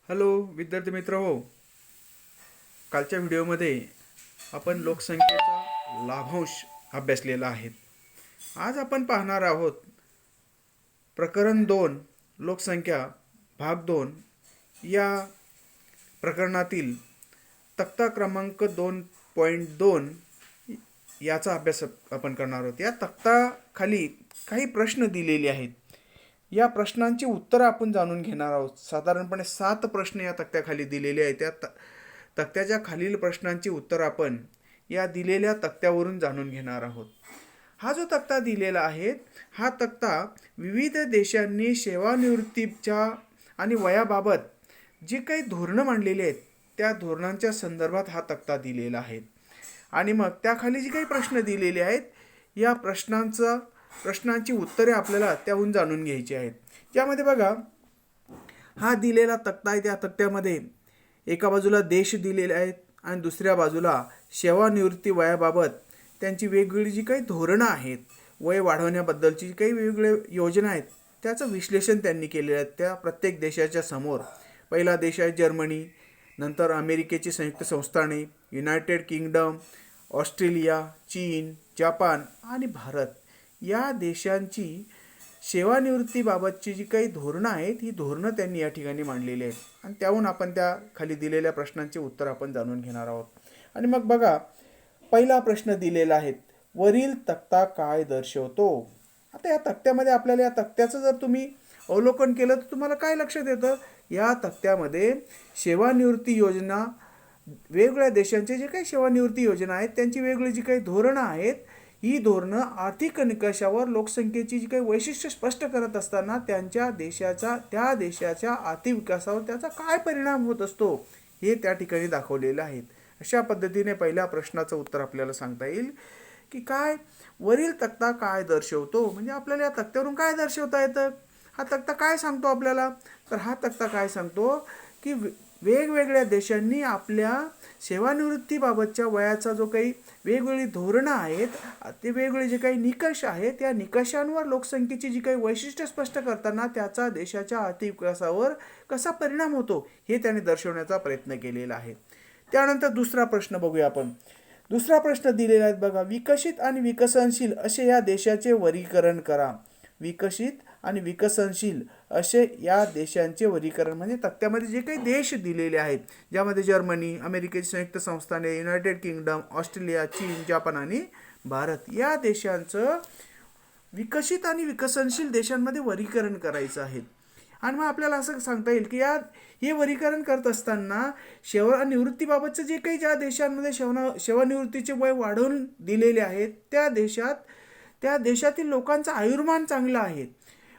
Hello विद्यार्थी मित्र हो. कालच्या व्हिडिओमध्ये आपण लोकसंख्येचा लाभांश अभ्यासलेला आहे. आज आपण पाहणार आहोत प्रकरण 2 लोकसंख्या भाग 2 या प्रकरणातील तक्ता क्रमांक 2.2 याचा अभ्यास आपण करणार आहोत. या तक्ताखाली काही प्रश्न दिलेले आहेत. या प्रश्नांची उत्तरं आपण जाणून घेणार आहोत. साधारणपणे 7 प्रश्न या तक्त्याखाली दिलेले आहेत. त्या तक्त्याच्या खालील प्रश्नांची उत्तर आपण या दिलेल्या तक्त्यावरून जाणून घेणार आहोत. हा जो तक्ता दिलेला आहे हा तक्ता विविध देशांनी सेवानिवृत्तीच्या आणि वयाबाबत जी काही धोरणं मांडलेली आहेत त्या धोरणांच्या संदर्भात हा तक्ता दिलेला आहे. आणि मग त्याखाली जी काही प्रश्न दिलेले आहेत या प्रश्नांची उत्तरे आपल्याला त्याहून जाणून घ्यायची आहेत. ज्यामध्ये बघा हा दिलेला तक्ता आहे. त्या तक्त्यामध्ये एका बाजूला देश दिलेले आहेत आणि दुसऱ्या बाजूला सेवानिवृत्ती वयाबाबत त्यांची वेगवेगळी जी काही धोरणं आहेत, वय वाढवण्याबद्दलची जी काही वेगवेगळ्या योजना आहेत त्याचं विश्लेषण त्यांनी केलेलं आहे. त्या प्रत्येक देशाच्या समोर पहिला देश आहे जर्मनी, नंतर अमेरिकेची संयुक्त संस्थाने, युनायटेड किंगडम, ऑस्ट्रेलिया, चीन, जपान आणि भारत या देशांची सेवानिवृत्तीबाबतची जी काही धोरणं आहेत ही धोरणं त्यांनी या ठिकाणी मांडलेली आहेत. आणि त्याहून आपण त्या खाली दिलेल्या प्रश्नांचे उत्तर आपण जाणून घेणार आहोत. आणि मग बघा पहिला प्रश्न दिलेला आहे, वरील तक्ता काय दर्शवतो. आता या तक्त्यामध्ये आपल्याला या तक्त्याचं जर तुम्ही अवलोकन केलं तर तुम्हाला काय लक्षात येतं, या तक्त्यामध्ये सेवानिवृत्ती योजना वेगवेगळ्या देशांचे जे काही सेवानिवृत्ती योजना आहेत त्यांची वेगवेगळी जी काही धोरणं आहेत ही धोरणं आर्थिक निकषावर लोकसंख्येची जी काही वैशिष्ट्य स्पष्ट करत असताना त्या देशाच्या आर्थिक विकासावर त्याचा काय परिणाम होत असतो हे त्या ठिकाणी दाखवलेलं आहे. अशा पद्धतीने पहिल्या प्रश्नाचं उत्तर आपल्याला सांगता येईल की काय वरील तक्ता काय दर्शवतो. म्हणजे आपल्याला या तक्त्यावरून काय दर्शवता येतं, हा तक्ता काय सांगतो आपल्याला, तर हा तक्ता काय सांगतो की वेगवेगळ्या देशांनी आपल्या सेवानिवृत्तीबाबतच्या वयाचा जो काही वेगवेगळी धोरणं आहेत ते वेगवेगळे जे काही निकष आहेत त्या निकषांवर लोकसंख्येची जी काही वैशिष्ट्य स्पष्ट करताना त्याचा देशाच्या आर्थिक विकासावर कसा परिणाम होतो हे त्याने दर्शवण्याचा प्रयत्न केलेला आहे. त्यानंतर दुसरा प्रश्न बघूया आपण. दुसरा प्रश्न दिलेला आहे बघा, विकसित आणि विकसनशील असे या देशाचे वर्गीकरण करा. विकसित आणि विकसनशील असे या देशांचे वर्गीकरण म्हणजे तक्त्यामध्ये जे काही देश दिलेले आहेत ज्यामध्ये जर्मनी, अमेरिकेची संयुक्त संस्थाने, युनायटेड किंगडम, ऑस्ट्रेलिया, चीन, जपान आणि भारत या देशांचं विकसित आणि विकसनशील देशांमध्ये वर्गीकरण करायचं आहे. आणि मग आपल्याला असं सांगता येईल की हे वर्गीकरण करत असताना सेवानिवृत्तीबाबतचं जे काही ज्या देशांमध्ये सेवानिवृत्तीचे वय वाढवून दिलेले आहेत त्या देशातील लोकांचं आयुर्मान चांगलं आहे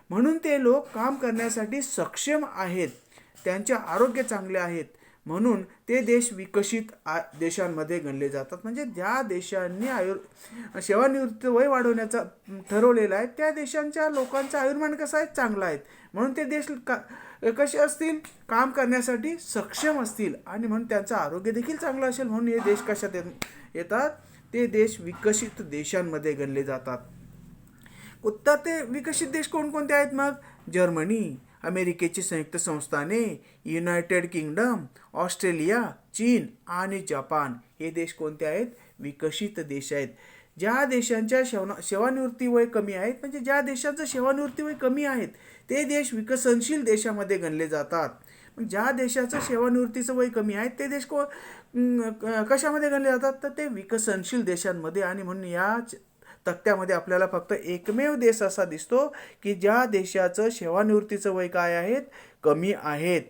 म्हणून ते लोक काम करण्यासाठी सक्षम आहेत, त्यांचे आरोग्य चांगले आहेत म्हणून ते देश विकसित देशांमध्ये गणले जातात. म्हणजे ज्या देशांनी सेवानिवृत्ती वय वाढवण्याचा ठरवलेला आहे त्या देशांच्या लोकांचं आयुर्मान कसं आहे, चांगलं आहे म्हणून ते देश कसे असतील, काम करण्यासाठी सक्षम असतील आणि म्हणून त्यांचं आरोग्य देखील चांगलं असेल म्हणून हे देश कशात येतात, ते देश विकसित देशांमध्ये गणले जातात. उत्तर ते विकसित देश कोणकोणते आहेत मग, जर्मनी, अमेरिकेची संयुक्त संस्थाने, युनायटेड किंगडम, ऑस्ट्रेलिया, चीन आणि जपान हे देश कोणते आहेत, विकसित देश आहेत. ज्या देशांच्या सेवानिवृत्ती वय कमी आहेत म्हणजे ज्या देशांचं सेवानिवृत्ती वय कमी आहेत ते देश विकसनशील देशामध्ये गणले जातात. ज्या देशाचं सेवानिवृत्तीचं वय कमी आहे ते देश कशामध्ये गणले जातात, तर ते विकसनशील देशांमध्ये. आणि म्हणून या तक्त्यामध्ये आपल्याला फक्त एकमेव देश असा दिसतो की ज्या देशाचं सेवानिवृत्तीचं वय काय आहेत, कमी आहेत.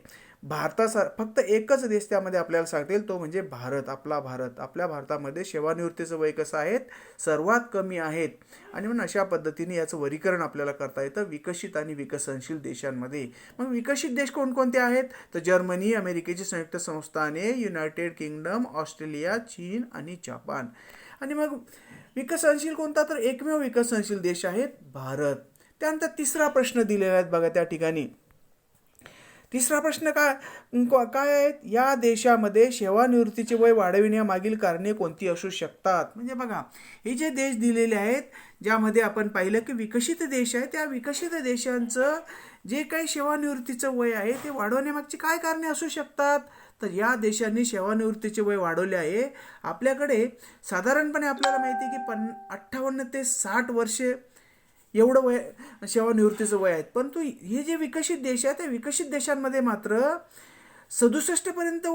फक्त एकच देश त्यामध्ये आपल्याला सांगता येईल तो म्हणजे भारत, आपला भारत. आपल्या भारतामध्ये सेवानिवृत्तीचं वय कसं आहेत, सर्वात कमी आहेत. आणि म्हणून अशा पद्धतीने याचं वर्गीकरण आपल्याला करता येतं विकसित आणि विकसनशील देशांमध्ये. मग विकसित देश कोणकोणते आहेत, तर जर्मनी, अमेरिकेची संयुक्त संस्थाने, युनायटेड किंगडम, ऑस्ट्रेलिया, चीन आणि जपान. आणि मग विकसनशील कोणता, तर एकमेव विकसनशील देश आहे भारत. त्यानंतर तिसरा प्रश्न दिलेला आहे बघा त्या ठिकाणी. तिसरा प्रश्न काय आहेत? या देशामध्ये सेवानिवृत्तीचे वय वाढविण्यामागील कारणे कोणती असू शकतात? म्हणजे बघा, हे जे देश दिलेले आहेत, ज्यामध्ये आपण पाहिलं की विकसित देश आहे, त्या विकसित देशांचं जे काही सेवानिवृत्तीचं वय आहे ते वाढवण्यामागची काय कारणे असू शकतात? तर या देशांनी सेवानिवृत्तीचे वय वाढवले आहे. आपल्याकडे साधारणपणे आपल्याला माहिती आहे की 58 ते 60 वर्षे एवढं वय सेवानिवृत्तीचं वय आहे. परंतु हे जे विकसित देश आहेत, त्या विकसित देशांमध्ये मात्र 67 पर्यंत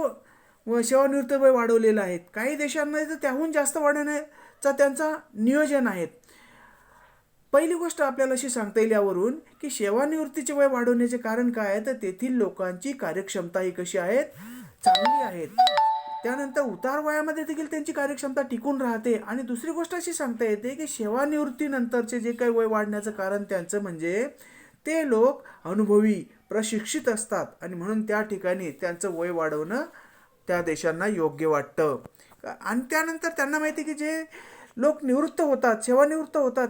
सेवानिवृत्ती वय वाढवलेलं आहे. काही देशांमध्ये तर त्याहून जास्त वाढवण्याचा त्यांचा नियोजन आहे. पहिली गोष्ट आपल्याला अशी सांगता येईल यावरून की सेवानिवृत्तीचे वय वाढवण्याचे कारण काय आहे? तर तेथील लोकांची कार्यक्षमता ही कशी आहेत? चांगली आहेत. त्यानंतर उतार वयामध्ये देखील त्यांची कार्यक्षमता टिकून राहते. आणि दुसरी गोष्ट अशी सांगता येते की सेवानिवृत्तीनंतरचे जे काही वय वाढण्याचं कारण त्यांचं म्हणजे ते लोक अनुभवी प्रशिक्षित असतात आणि म्हणून त्या ठिकाणी त्यांचं वय वाढवणं त्या देशांना योग्य वाटतं. आणि त्यानंतर त्यांना माहिती की जे लोक निवृत्त होतात, सेवानिवृत्त होतात,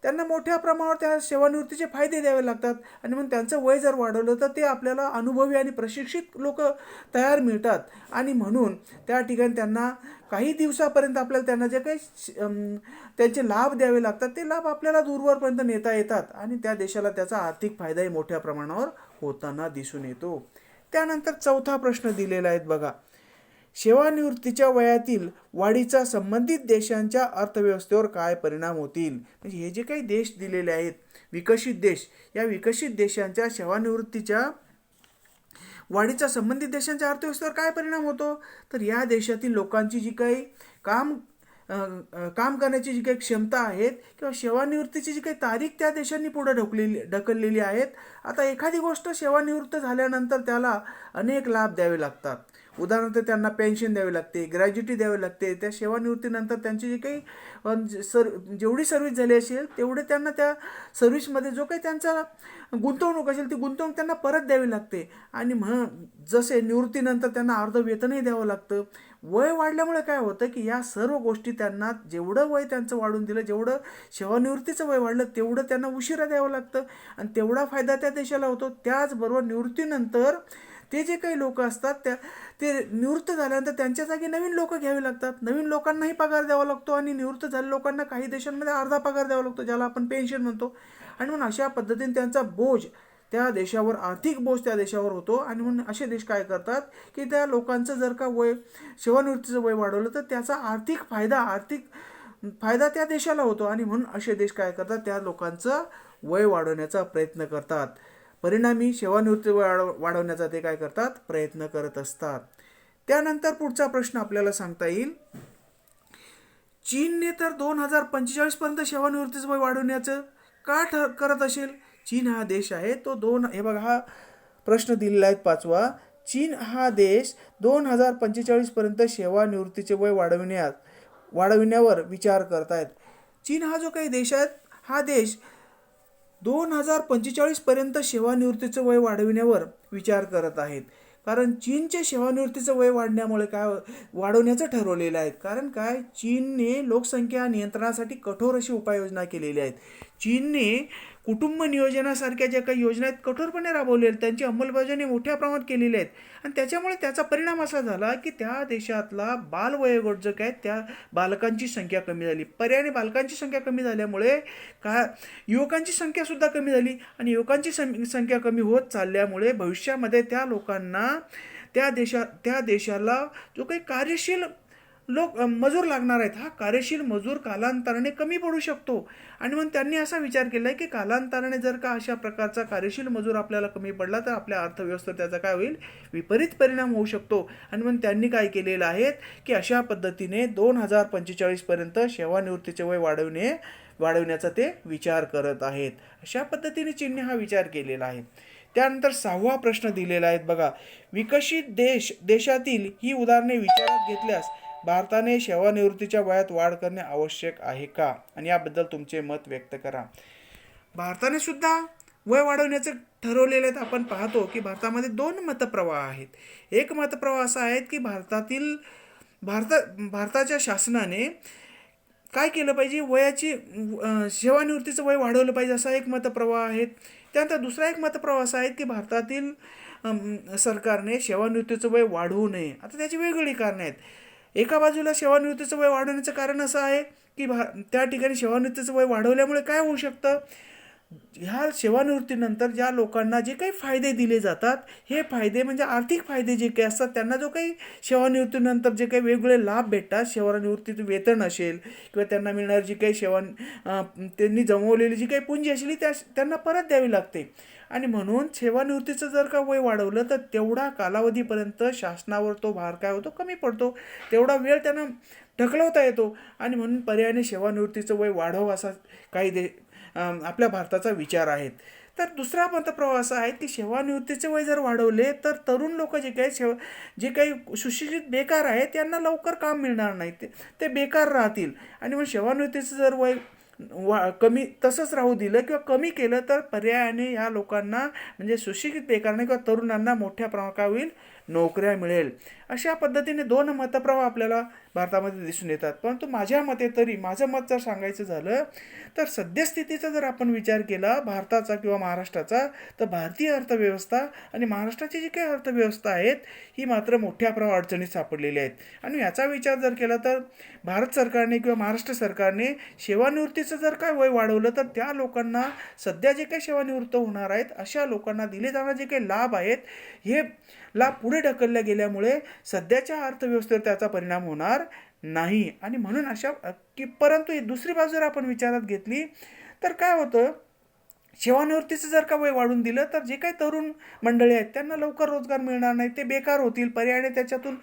त्यांना मोठ्या प्रमाणावर त्या सेवानिवृत्तीचे फायदे द्यावे लागतात आणि म्हणून त्यांचं वय जर वाढवलं तर ते आपल्याला अनुभवी आणि प्रशिक्षित लोक तयार मिळतात आणि म्हणून त्या ठिकाणी त्यांना काही दिवसापर्यंत आपल्याला त्यांना जे काही त्यांचे लाभ द्यावे लागतात ते लाभ आपल्याला दूरवरपर्यंत नेता येतात आणि त्या देशाला त्याचा आर्थिक फायदाही मोठ्या प्रमाणावर होताना दिसून येतो. त्यानंतर चौथा प्रश्न दिलेला आहे बघा, सेवानिवृत्तीच्या वयातील वाढीचा संबंधित देशांच्या अर्थव्यवस्थेवर काय परिणाम होतील? म्हणजे हे जे काही देश दिलेले आहेत विकसित देश, या विकसित देशांच्या सेवानिवृत्तीच्या वाढीचा संबंधित देशांच्या अर्थव्यवस्थेवर काय परिणाम होतो? तर या देशातील लोकांची जी काही काम करण्याची जी काही क्षमता आहेत किंवा सेवानिवृत्तीची जी काही तारीख त्या देशांनी पुढे ढकललेली आहेत. आता एखादी गोष्ट सेवानिवृत्त झाल्यानंतर त्याला अनेक लाभ द्यावे लागतात. उदाहरणार्थ त्यांना पेन्शन द्यावी लागते, ग्रॅज्युटी द्यावी लागते. त्या सेवानिवृत्तीनंतर त्यांची जी काही जेवढी सर्व्हिस झाली असेल तेवढे त्यांना त्या सर्व्हिसमध्ये जो काही त्यांचा गुंतवणूक असेल ती गुंतवणूक त्यांना परत द्यावी लागते आणि जसे निवृत्तीनंतर त्यांना अर्ध वेतनही द्यावं लागतं. वय वाढल्यामुळे काय होतं की या सर्व गोष्टी त्यांना जेवढं वय त्यांचं वाढून दिलं, जेवढं सेवानिवृत्तीचं वय वाढलं तेवढं त्यांना उशिरा द्यावं लागतं आणि तेवढा फायदा त्या देशाला होतो. त्याचबरोबर निवृत्तीनंतर ते जे काही लोक असतात ते निवृत्त झाल्यानंतर त्यांच्या जागी नवीन लोक घ्यावी लागतात. नवीन लोकांनाही पगार द्यावा लागतो आणि निवृत्त झालेल्या लोकांना काही देशांमध्ये अर्धा पगार द्यावा लागतो, ज्याला आपण पेन्शन म्हणतो. आणि म्हणून अशा पद्धतीने त्यांचा बोज त्या देशावर, आर्थिक बोज त्या देशावर होतो. आणि म्हणून असे देश काय करतात की त्या लोकांचं जर का सेवानिवृत्तीचं वय वाढवलं तर त्याचा आर्थिक फायदा त्या देशाला होतो आणि म्हणून असे देश काय करतात, त्या लोकांचं वय वाढवण्याचा प्रयत्न करतात. परिणामी सेवानिवृत्ती वाढवण्याचा ते काय करतात, प्रयत्न करत असतात. त्यानंतर पुढचा प्रश्न आपल्याला सांगता येईल, चीनने तर 2045 पर्यंत सेवानिवृत्तीचं वय वाढवण्याचं का करत असेल? चीन हा देश आहे तो हे बघा, हा प्रश्न दिलेला आहे पाचवा. चीन हा देश 2045 पर्यंत सेवानिवृत्तीचे वय वाढविण्यावर विचार करतायत. चीन हा जो काही देश आहे, हा देश 2045 पर्यंत सेवानिवृत्तीचं वय वाढविण्यावर विचार करत आहेत. कारण चीनचे सेवानिवृत्तीचं वय वाढवण्याचं ठरवलेलं आहे. कारण काय, चीनने लोकसंख्या नियंत्रणासाठी कठोर अशी उपाययोजना केलेली आहेत. चीनने कुटुंब नियोजनासारख्या ज्या काही योजना आहेत कठोरपणे राबवलेल्या आहेत, त्यांची अंमलबजावणी मोठ्या प्रमाणात केलेली आहेत आणि त्याच्यामुळे त्याचा परिणाम असा झाला की त्या देशातला बालवयोगट आहे त्या बालकांची संख्या कमी झाली. पर्यायाने बालकांची संख्या कमी झाल्यामुळे युवकांची संख्या सुद्धा कमी झाली आणि युवकांची संख्या कमी होत चालल्यामुळे भविष्यामध्ये त्या लोकांना त्या देशाला जो काही कार्यशील मजूर लागणार आहेत, हा कार्यशील मजूर कालांतराने कमी पडू शकतो. आणि मग त्यांनी असा विचार केला की कालांतराने जर का अशा प्रकारचा कार्यशील मजूर आपल्याला कमी पडला तर आपल्या अर्थव्यवस्थेवर त्याचा काय होईल, विपरीत परिणाम होऊ शकतो. आणि मग त्यांनी काय केलेलं आहे की अशा पद्धतीने 2045 पर्यंत सेवानिवृत्तीचे वय वाढवण्याचा ते विचार करत आहेत. अशा पद्धतीने चीनने हा विचार केलेला आहे. त्यानंतर 6वा प्रश्न दिलेला आहे बघा, विकसित देशातील ही उदाहरणे विचारात घेतल्यास भारताने सेवानिवृत्तीच्या वयात वाढ करणे आवश्यक आहे का? आणि याबद्दल तुमचे मत व्यक्त करा. भारताने सुद्धा वय वाढवण्याचं ठरवलेलं आहे. आपण पाहतो की भारतामध्ये 2 मतप्रवाह आहेत. एक मतप्रवाह असा आहे की भारताच्या शासनाने काय केलं पाहिजे, सेवानिवृत्तीचं वय वाढवलं पाहिजे, असा एक मतप्रवाह आहे. त्यानंतर दुसरा एक मतप्रवाह असा आहे की भारतातील सरकारने सेवानिवृत्तीचं वय वाढवू नये? आता त्याची वेगवेगळी कारणं आहेत. एका बाजूला सेवानिवृत्तीचं वय वाढवण्याचं कारण असं आहे की त्या ठिकाणी सेवानिवृत्तीचं वय वाढवल्यामुळे काय होऊ शकतं, ह्या सेवानिवृत्तीनंतर ज्या लोकांना जे काही फायदे दिले जातात, हे फायदे म्हणजे आर्थिक फायदे जे काही असतात, त्यांना जो काही सेवानिवृत्तीनंतर जे काही वेगवेगळे लाभ भेटतात, सेवानिवृत्तीचं वेतन असेल किंवा त्यांना मिळणारी जी काही त्यांनी जमवलेली जी काही पुंजी असेल त्यांना परत द्यावी लागते. आणि म्हणून सेवानिवृत्तीचं जर का वय वाढवलं तर तेवढा कालावधीपर्यंत शासनावर तो भार काय होतो, कमी पडतो, तेवढा वेळ त्यांना ढकलवता येतो. आणि म्हणून पर्यायाने सेवानिवृत्तीचं वय वाढव असा काही आपल्या भारताचा विचार आहेत. तर दुसरा पंतप्रवाह असा आहे की सेवानिवृत्तीचे वय जर वाढवले तर तरुण लोक जे काही सुशिक्षित बेकार आहेत त्यांना लवकर काम मिळणार नाही, ते बेकार राहतील. आणि मग सेवानिवृत्तीचं जर वय कमी तसंच राहू दिलं किंवा कमी केलं तर पर्यायाने ह्या लोकांना म्हणजे सुशिक्षित बेकारने किंवा तरुणांना मोठ्या प्रमाणात होईल, नोकऱ्या मिळेल. अशा पद्धतीने दोन मतप्रवाह आपल्याला भारतामध्ये दिसून येतात. परंतु माझ्या मते तरी माझं मत जर सांगायचं झालं तर सद्यस्थितीचा जर आपण विचार केला भारताचा किंवा महाराष्ट्राचा, तर भारतीय अर्थव्यवस्था आणि महाराष्ट्राची जी काही अर्थव्यवस्था आहेत ही मात्र मोठ्या प्रमाणात अडचणीत सापडलेली आहेत. आणि याचा विचार जर केला तर भारत सरकारने किंवा महाराष्ट्र सरकारने सेवानिवृत्तीचं जर काय वय वाढवलं तर त्या लोकांना सध्या जे काही सेवानिवृत्त होणार आहेत अशा लोकांना दिले जाणारे जे काही लाभ आहेत हे लाभ पुढे ढकलल्या गेल्यामुळे सध्याच्या अर्थव्यवस्थेवर त्याचा परिणाम होणार नाही. आणि म्हणून परंतु दुसरी बाजू जर आपण विचारात घेतली तर काय होतं, सेवानिवृत्तीचं जर का वय वाढून दिलं तर जे काही तरुण मंडळी आहेत त्यांना लवकर रोजगार मिळणार नाही, ते बेकार होतील, पर्यायाने त्याच्यातून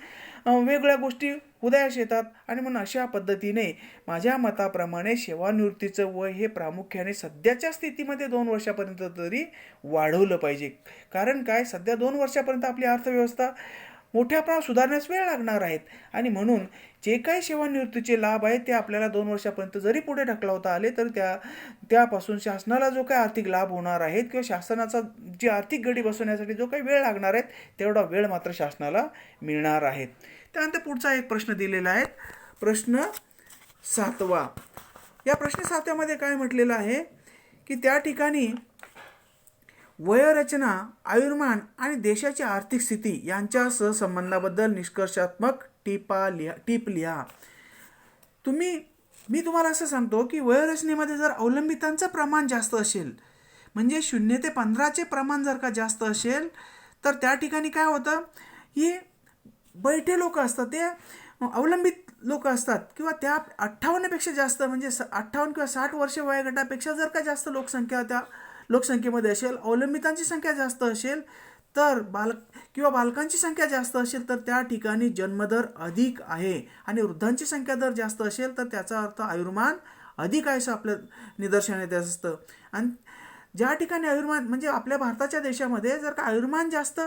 वेगळ्या गोष्टी उदयास येतात. आणि म्हणून अशा पद्धतीने माझ्या मताप्रमाणे सेवानिवृत्तीचं वय हे प्रामुख्याने सध्याच्या स्थितीमध्ये 2 वर्षापर्यंत तरी वाढवलं पाहिजे. कारण काय, सध्या 2 वर्षापर्यंत आपली अर्थव्यवस्था मोठ्या प्रमाणात सुधारण्यास वेळ लागणार आहेत. आणि म्हणून जे काही सेवानिवृत्तीचे लाभ आहेत ते आपल्याला 2 वर्षापर्यंत जरी पुढे ढकलवता आले तर त्यापासून शासनाला जो काही आर्थिक लाभ होणार आहेत किंवा शासनाचा जी आर्थिक गडी बसवण्यासाठी जो काही वेळ लागणार आहे तेवढा वेळ मात्र शासनाला मिळणार आहेत. त्यानंतर पुढचा एक प्रश्न दिलेला आहे, प्रश्न 7. या प्रश्न 7 काय म्हटलेलं आहे की त्या ठिकाणी वयोरचना, आयुर्मान आणि देशाची आर्थिक स्थिती यांच्या सहसंबंधाबद्दल निष्कर्षात्मक टीप लिहा. मी तुम्हाला असं सांगतो की वयोरचनेमध्ये जर अवलंबितांचं प्रमाण जास्त असेल, म्हणजे 0 ते 15चे प्रमाण जर का जास्त असेल तर त्या ठिकाणी काय होतं, हे बैठे लोक असतात, ते अवलंबित लोक असतात किंवा त्या 58पेक्षा जास्त म्हणजे 58 किंवा 60 वर्ष वयोगटापेक्षा जर का जास्त लोकसंख्या त्या लोकसंख्येमध्ये असेल, अवलंबितांची संख्या जास्त असेल तर बालकांची संख्या जास्त असेल तर त्या ठिकाणी जन्मदर अधिक आहे. आणि वृद्धांची संख्या जर जास्त असेल तर त्याचा अर्थ आयुर्मान अधिक आहे असं आपल्या निदर्शनात येत असतं. आणि ज्या ठिकाणी आयुर्मान म्हणजे आपल्या भारताच्या देशामध्ये जर का आयुर्मान जास्त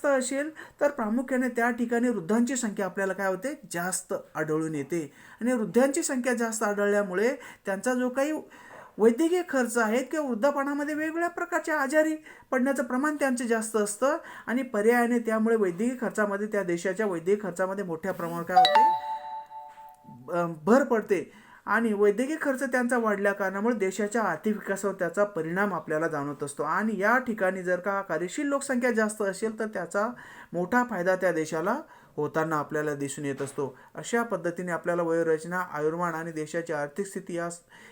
असेल तर प्रामुख्याने त्या ठिकाणी वृद्धांची संख्या आपल्याला काय होते, जास्त आढळून येते. आणि वृद्धांची संख्या जास्त आढळल्यामुळे त्यांचा जो काही वैद्यकीय खर्च आहेत किंवा वृद्धापणामध्ये वेगवेगळ्या प्रकारच्या आजारी पडण्याचं प्रमाण त्यांचं जास्त असतं. आणि पर्यायाने त्यामुळे वैद्यकीय खर्चामध्ये त्या देशाच्या वैद्यकीय खर्चामध्ये मोठ्या प्रमाणात काय होते, भर पडते. आणि वैद्यकीय खर्च त्यांचा वाढल्या कारणामुळे देशाच्या आर्थिक विकासावर त्याचा परिणाम आपल्याला जाणवत असतो. आणि या ठिकाणी जर का कार्यशील लोकसंख्या जास्त असेल तर त्याचा मोठा फायदा त्या देशाला होताना आपल्याला दिसून येत असतो. अशा पद्धतीने आपल्याला वयोरचना, आयुर्मान आणि देशाची आर्थिक स्थिती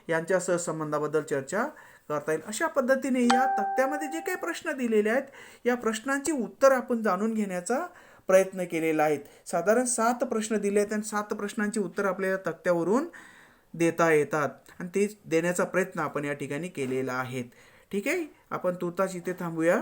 यांच्या सहसंबंधाबद्दल चर्चा करता येईल. अशा पद्धतीने या तक्त्यामध्ये जे काही प्रश्न दिलेले आहेत या प्रश्नांची उत्तर आपण जाणून घेण्याचा प्रयत्न केलेला आहे. साधारण 7 प्रश्न दिले आहेत आणि 7 प्रश्नांची उत्तर आपल्याला तक्त्यावरून देता येतात आणि ते देण्याचा प्रयत्न आपण या ठिकाणी केलेला आहे. ठीक आहे, आपण तुर्तास इथे थांबूया.